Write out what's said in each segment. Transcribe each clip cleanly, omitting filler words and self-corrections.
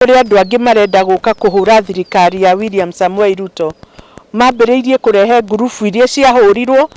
Ũrĩa andũ angĩ marenda gũka kũhũra thirikari ya William Samuel Ruto mambĩrĩirie kũrehe ngurubu iria ciahũrirwo,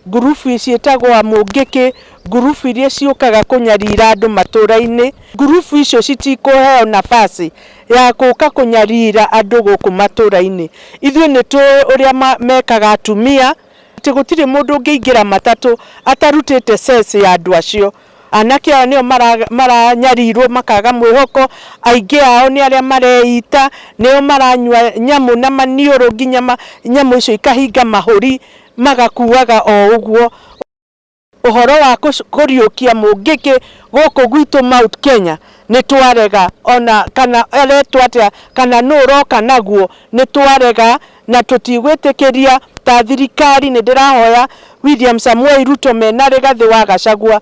ngurubu ciĩtagwo Mungiki, ngurubu iria ciũkaga kũnyarira andũ matũra-inĩ. Ngurubu icio citikũheo nafasi ya gũka kũnyarira andũ gũkũ matũra-inĩ. Ithuĩ nĩ tũĩ ũrĩa mekaga atumia, atĩ gũtirĩ mũndũ ũngĩingĩra matatũ atarutĩte ceci ya andũ acio. Anake ao nĩo maranyarirwo makaga mwĩhoko, aingĩ ao nĩ arĩa mareita, nĩo maranyua nyamũ na maniũrũ nginya nyamũ icio ikahinga mahũri magakuaga o ũguo. Ũhoro wa kũriũkia Mungiki gũkũ gwitũ Mount Kenya nĩ twarega, ona kana eretwo atĩa kana nũ ũroka naguo nĩ twarega, na tũtigwĩtĩkĩria ta thirikari. Nĩ ndĩrahoya William Samuel Ruto mena Rigathi wa Gachagua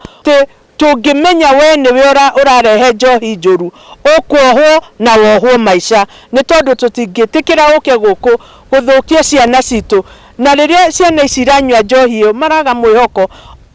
tũngĩmenya we nĩwe ũrarehe njohi njũru, ũkuohwo na wohwo maica, nĩ tondũ tũtingĩtĩkĩra ũke gũkũ gũthũkia ciana citũ. Na rĩrĩa ciana ici iranyua njohi ĩyo maraga mwĩhoko,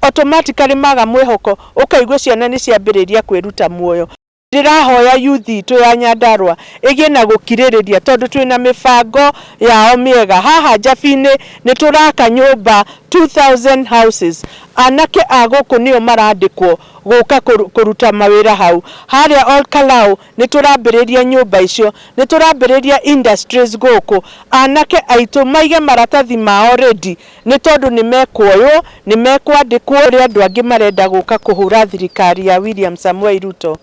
automatically maga mwĩhoko, ũkaigua ciana nĩ ciambĩrĩria kwĩruta muoyo. Ndĩrahoya youth itũ ya Nyandarua ĩgĩe na gũkirĩrĩria, tondũ twĩna mĩbango yao mĩega. Haha Njabi-inĩ nĩ tũraka nyũmba 2000 houses. Anake a gũkũ nĩo marandĩkwo gũka kũruta mawĩra hau. Harĩa Olkalau nĩ tũrambĩrĩria nyũmba icio, nĩ tũrambĩrĩria industries gũkũ. Anake aitũ maige maratathi mao ready, nĩ tondũ nĩ mekuoywo, nĩ mekwandĩkwo. Ũrĩa andũ angĩ marenda gũka kũhũra thirikari ya William Samuel Ruto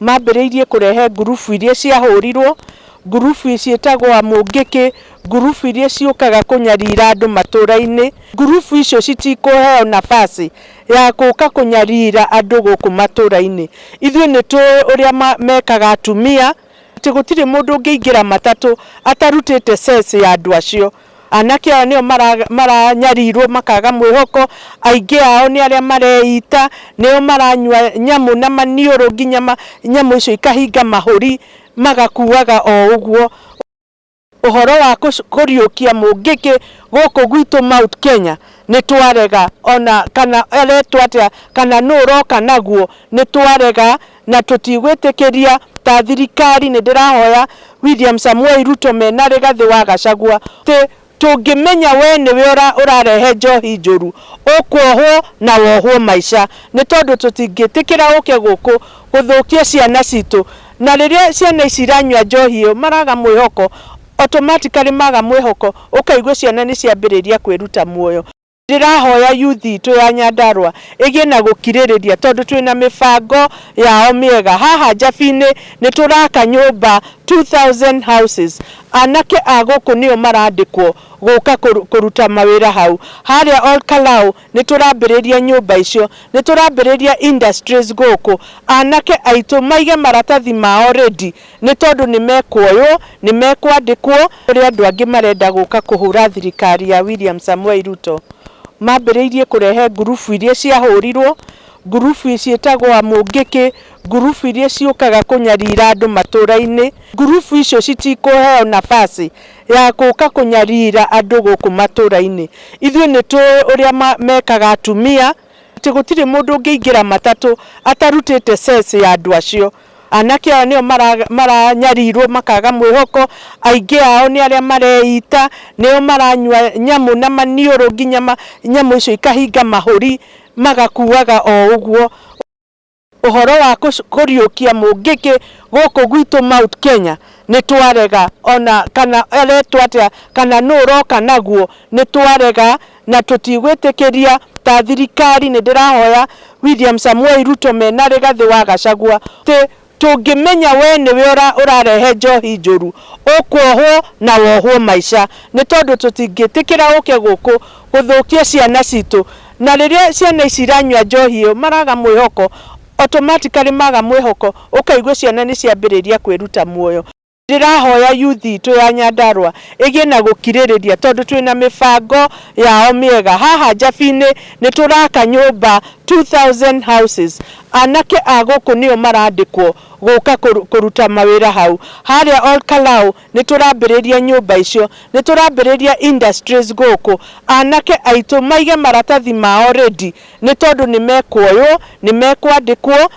mambĩrĩirie kũrehe ngurubu iria ciahũrirwo, ngurubu ciĩtagwo Mungiki, ngurubu iria ciũkaga kũnyarira andũ matũra-inĩ. Ngurubu icio citikũheo nafasi ya gũka kũnyarira andũ gũkũ matũra-inĩ. Ithuĩ nĩ tũĩ ũrĩa mekaga atumia, atĩ gũtirĩ mũndũ ũngĩingĩra matatũ atarutĩte ceci ya andũ acio. Anake ao nĩo maranyarirwo makaga mwĩhoko, aingĩ ao nĩ arĩa mareita, nĩo maranyua nyamũ na maniũrũ nginya nyamũ icio ikahinga mahũri magakuaga o ũguo. Ũhoro wa kũriũkia Mungiki gũkũ gwitũ Mount Kenya nĩ twarega, ona kana eretwo atĩa kana nũ ũroka naguo nĩ twarega, na tũtigwĩtĩkĩria ta thirikari. Nĩ ndĩrahoya William Samuel Ruto mena Rigathi wa Gachagua tũngĩmenya we nĩwe ũrarehe njohi njũru, ũkuohwo na wohwo maica, nĩ tondũ tũtingĩtĩkĩra ũke gũkũ gũthũkia ciana citũ. Na rĩrĩa ciana ici iranyua njohi ĩyo maraga mwĩhoko, automatically maga mwĩhoko, ũkaigua ciana nĩ ciambĩrĩria kwĩruta muoyo. Ndĩrahoya youth itũ ya Nyandarua ĩgĩe na gũkirĩrĩria, tondũ twĩna mĩbango yao mĩega. Haha Njabi-inĩ nĩ tũraka nyũmba 2000 houses. Anake a gũkũ nĩo marandĩkwo gũka kũruta mawĩra hau. Harĩa Olkalau nĩ tũrambĩrĩria nyũmba icio, nĩ tũrambĩrĩria industries gũkũ. Anake aitũ maige maratathi mao ready, nĩ tondũ nĩ mekuoywo, nĩ mekwandĩkwo. Ũrĩa andũ angĩ marenda gũka kũhũra thirikari ya William Samuel Ruto mambĩrĩirie kũrehe ngurubu iria ciahũrirwo, ngurubu ciĩtagwo Mungiki, ngurubu iria ciũkaga kũnyarira andũ matũra-inĩ. Ngurubu icio citikũheo nafasi ya gũka kũnyarira andũ gũkũ matũra-inĩ. Ithuĩ nĩ tũĩ ũrĩa mekaga atumia, atĩ gũtirĩ mũndũ ũngĩingĩra matatũ atarutĩte ceci ya andũ acio. Anake ao nĩo maranyarirwo makaga mwĩhoko, aingĩ ao nĩ arĩa mareita, nĩo maranyua nyamũ na maniũrũ nginya nyamũ icio ikahinga mahũri magakuaga o ũguo. Ũhoro wa kũriũkia Mungiki gũkũ gwitũ Mount Kenya nĩ twarega, ona kana eretwo atĩa kana nũ ũroka naguo nĩ twarega, na tũtigwĩtĩkĩria ta thirikari. Nĩ ndĩrahoya William Samuel Ruto mena Rigathi wa Gachagua tũngĩmenya we nĩwe ũrarehe njohi njũru, ũkuohwo na wohwo maica, nĩ tondũ tũtingĩtĩkĩra ũke gũkũ gũthũkia ciana citũ. Na rĩrĩa ciana ici iranyua njohi ĩyo maraga mwĩhoko, automatically maga mwĩhoko, ũkaigua ciana nĩ ciambĩrĩria kwĩruta muoyo. Ndĩrahoya youth itũ ya Nyandarua ĩgĩe na gũkirĩrĩria, tondũ twĩna mĩbango yao mĩega. Haha Njabi-inĩ nĩ tũraka nyũmba 2000 houses. Anake a gũkũ nĩo marandĩkwo gũka kũruta mawĩra hau. Harĩa Olkalau nĩ tũrambĩrĩria nyũmba icio, nĩ tũrambĩrĩria industries gũkũ. Anake aitũ maige maratathi mao ready, nĩ tondũ nĩ mekuoywo, nĩ mekwandĩkwo.